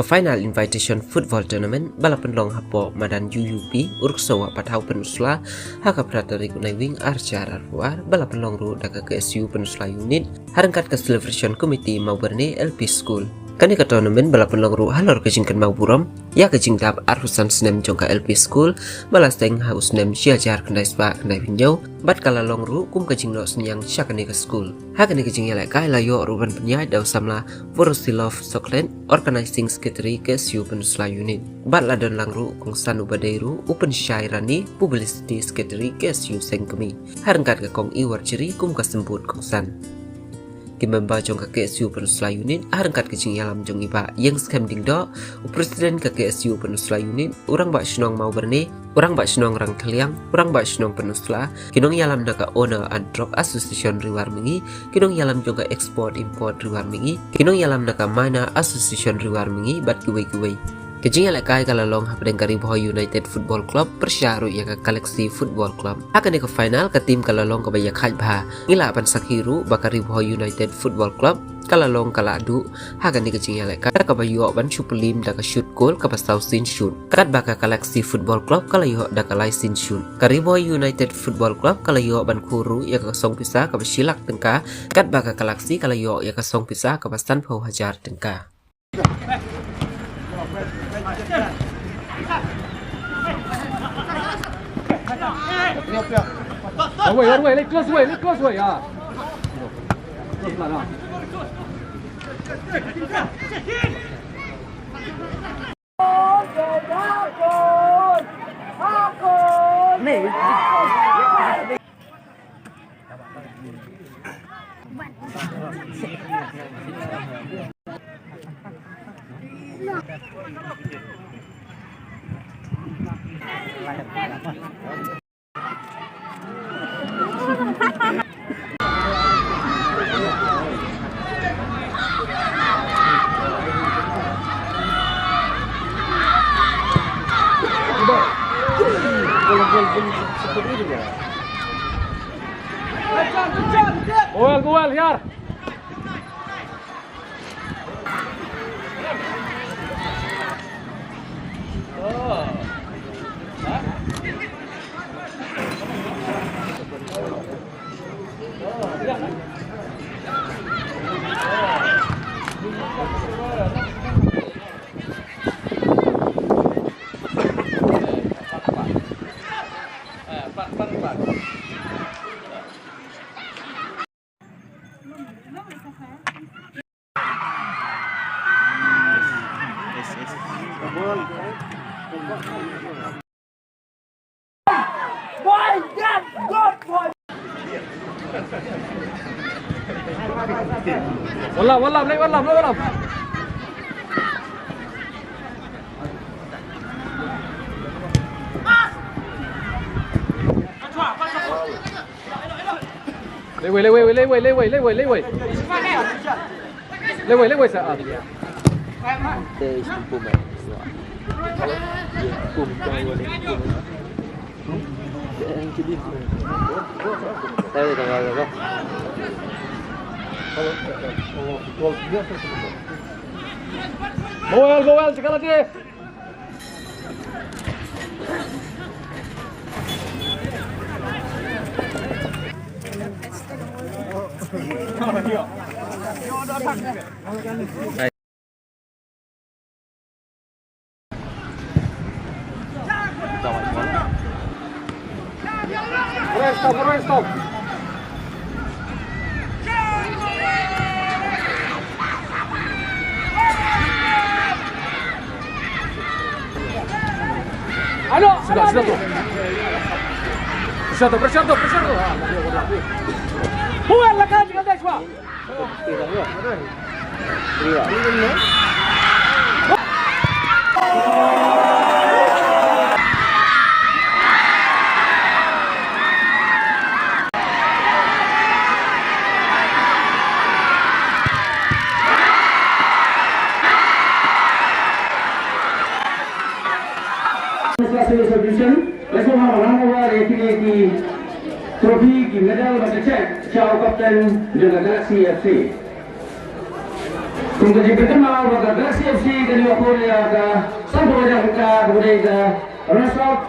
ke final invitation football tournament balapan long hapo madan UUP uruksawa patau penusla haka pratari kunai wing arca arwar balapan long ru daga ke SU penusla unit harangkat ke celebration committee mau berne LP school. Kani ka tournament balapan long ru halor kejingkan mau buram ya kejing dap arhusan senem jongka LP school balas teng haus nem siajar kendai spa kendai pinjau bat kala long ru kum kejing no senyang syakani ke school hakani kejing yalai kai layo ruban penyai dau samla Vorostilov Soklen organizing secretary ke SU penusla unit bat ladon lang ru kong sanu badairu open syairani publicity secretary ke SU sengkemi harangkat ke kong iwar ceri kum kasembut kong san member jong ke KSU penusla unit harangkat kecing yalam jong iba yang skam ding do presiden ke KSU penusla unit orang bak senong mau berne orang bak senong rang keliang orang bak senong penusla kinong yalam naga owner and drop association riwar mingi kinong yalam jong ke export import riwar mingi kinong yalam naga mana association riwar mingi bat kuwe kejing alai kai kala long hapdeng kari Bohol United Football Club persyaru ya ke Galaxy Football Club akan ke final ke tim kala long ke bayak hai bah ngila pan sakiru bakari Bohol United Football Club kala long kala adu hakan ke kejing alai kai ke bayu ban chupelim da ke shoot goal ke pasau sin shoot kat baka Galaxy Football Club kala yo da ke lai sin shoot kari Bohol United Football Club kala yo ban kuru ya ke song pisa ke silak tengka kat baka Galaxy kala yo ya ke song pisa ke pasan Pau Hajar tengka. Away, let close way, ah. Close man, ah. Go well, here. Wallah, play wallah. Leway sa. Go well, sekali lagi. Stop. Sudah tuh. Pressure. Buat lah kan dengan Deswa. Let's go have a run over APA trophy की medal बचे चेक चाव कैप्टन जो Galaxy FC Tunggu jika kenal maka Galaxy FC ke Liverpool ya ke Santo Wajah kemudian ke Restov